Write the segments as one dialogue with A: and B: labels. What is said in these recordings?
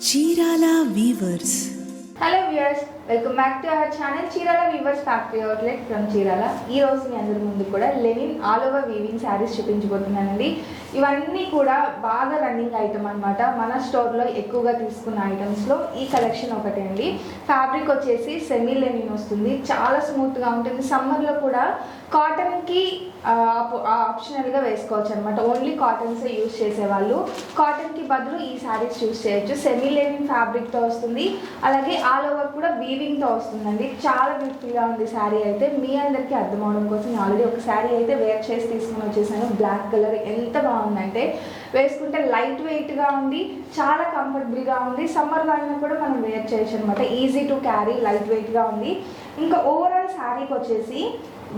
A: Chirala weavers.
B: Hello viewers, welcome back to our channel Chirala weavers factory outlet from Chirala. ఈ రోజు మీ అందరి ముందు కూడా linen all over weaving saris చూపించబోతున్నానండి. ఇవన్నీ కూడా బాగా రన్నింగ్ ఐటమ్ అనమాట. మన స్టోర్లో ఎక్కువగా తీసుకున్న ఐటమ్స్లో ఈ కలెక్షన్ ఒకటే అండి. ఫ్యాబ్రిక్ వచ్చేసి సెమీ లెనిన్ వస్తుంది, చాలా స్మూత్గా ఉంటుంది. సమ్మర్లో కూడా కాటన్కి ఆప్షనల్గా వేసుకోవచ్చు అనమాట. ఓన్లీ కాటన్సే యూజ్ చేసేవాళ్ళు కాటన్కి బదులు ఈ శారీస్ యూజ్ చేయొచ్చు. సెమీ లెనిన్ ఫ్యాబ్రిక్తో వస్తుంది, అలాగే ఆల్ ఓవర్ కూడా వీవింగ్తో వస్తుందండి. చాలా బ్యూటిఫుల్గా ఉంది శారీ అయితే. మీ అందరికీ అర్థం అవడం కోసం ఆల్రెడీ ఒక శారీ అయితే వేర్ చేసి తీసుకుని వచ్చేసాను. బ్లాక్ కలర్ ఎంత బాగుందంటే వేసుకుంటే లైట్ వెయిట్గా ఉంది, చాలా కంఫర్టబుల్గా ఉంది. సమ్మర్ అయినా కూడా మనం వేర్ చేయొచ్చు అనమాట. ఈజీ టు క్యారీ, లైట్ వెయిట్గా ఉంది. ఇంకా ఓవరాల్ శారీకి వచ్చేసి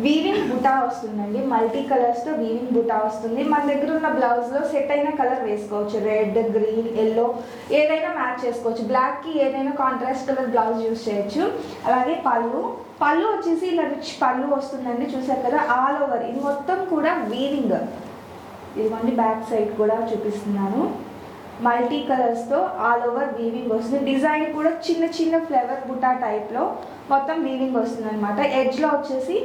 B: వీవింగ్ బుటా వస్తుందండి. మల్టీ కలర్స్తో వీవింగ్ బుటా వస్తుంది. మన దగ్గర ఉన్న బ్లౌజ్లో సెట్ అయిన కలర్ వేసుకోవచ్చు. రెడ్, గ్రీన్, ఎల్లో ఏదైనా మ్యాచ్ చేసుకోవచ్చు. బ్లాక్కి ఏదైనా కాంట్రాస్ట్ కలర్ బ్లౌజ్ యూస్ చేయొచ్చు. అలాగే పళ్ళు వచ్చేసి ఇలా రిచ్ పళ్ళు వస్తుందండి. చూసారు కదా, ఆల్ ఓవర్ ఇది మొత్తం కూడా వీవింగ్. ఇదిగోండి బ్యాక్ సైడ్ కూడా చూపిస్తున్నాను. మల్టీ కలర్స్తో ఆల్ ఓవర్ వీవింగ్ వస్తుంది. డిజైన్ కూడా చిన్న చిన్న ఫ్లవర్ బుటా టైప్లో మొత్తం వీవింగ్ వస్తుంది అనమాట. ఎడ్జ్లో వచ్చేసి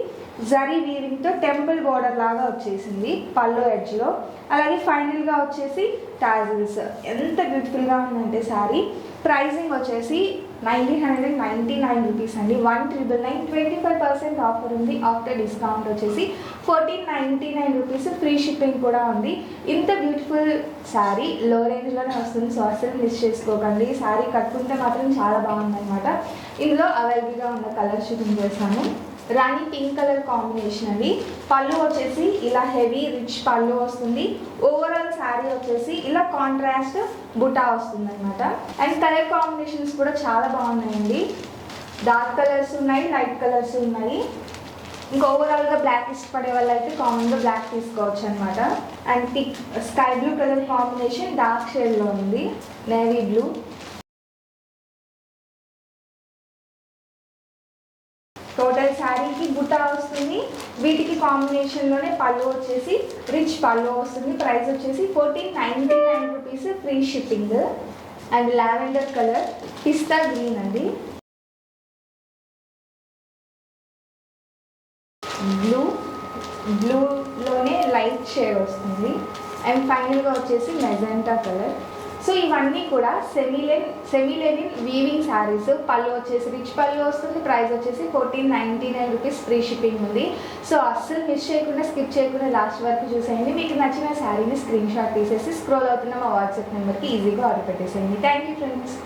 B: జరీ వీవింగ్తో టెంపుల్ బోర్డర్ లాగా వచ్చేసింది పళ్ళు ఎడ్జ్లో. అలాగే ఫైనల్గా వచ్చేసి టాజిల్స్. ఎంత బ్యూటిఫుల్గా ఉందంటే శారీ. ప్రైజింగ్ వచ్చేసి 1999 రూపీస్ అండి. 1999, 25% ఆఫర్ ఉంది. ఆఫ్టర్ డిస్కౌంట్ వచ్చేసి 1499 రూపీస్. ఫ్రీ షిప్పింగ్ కూడా ఉంది. ఇంత బ్యూటిఫుల్ శారీ లో రేంజ్లోనే వస్తుంది. సో అసలు మిస్ చేసుకోకండి. శారీ కట్టుకుంటే మాత్రం చాలా బాగుందన్నమాట. ఇందులో అవైలబుల్గా ఉన్న కలర్ షూటింగ్ చేశాను. రాణి పింక్ కలర్ కాంబినేషన్ అండి. పళ్ళు వచ్చేసి ఇలా హెవీ రిచ్ పళ్ళు వస్తుంది. ఓవరాల్ శారీ వచ్చేసి ఇలా కాంట్రాస్ట్ బుటా వస్తుంది అనమాట. అండ్ కలర్ కాంబినేషన్స్ కూడా చాలా బాగున్నాయండి. డార్క్ కలర్స్ ఉన్నాయి, లైట్ కలర్స్ ఉన్నాయి. ఇంకా ఓవరాల్గా బ్లాక్ ఇష్టపడే వాళ్ళు అయితే కామన్గా బ్లాక్ తీసుకోవచ్చు అనమాట. And pink sky blue colour combination dark షేడ్లో ఉంది. నేవీ బ్లూ, టోటల్ శారీకి బుట్ట వస్తుంది. వీటికి కాంబినేషన్లోనే పళ్ళు వచ్చేసి రిచ్ పళ్ళు వస్తుంది. ప్రైస్ వచ్చేసి 1499 rupees. Free shipping. And lavender colour, pista green అండి. బ్లూలోనే లైట్ షేడ్ వస్తుంది. అండ్ ఫైనల్గా వచ్చేసి మెజెంటా కలర్. సో ఇవన్నీ కూడా సెమీ లెనిన్ వీవింగ్ శారీస్. పళ్ళు వచ్చేసి రిచ్ పళ్ళు వస్తుంది. ప్రైస్ వచ్చేసి 1499 రూపీస్. ఫ్రీ షిప్పింగ్ ఉంది. సో అస్సలు మిస్ చేయకుండా, స్కిప్ చేయకుండా లాస్ట్ వరకు చూసేయండి. మీకు నచ్చిన శారీని స్క్రీన్ షాట్ తీసేసి స్క్రోల్ అవుతున్న మా వాట్సాప్ నెంబర్కి ఈజీగా ఆర్డర్ పెట్టేసేయండి. Thank you friends.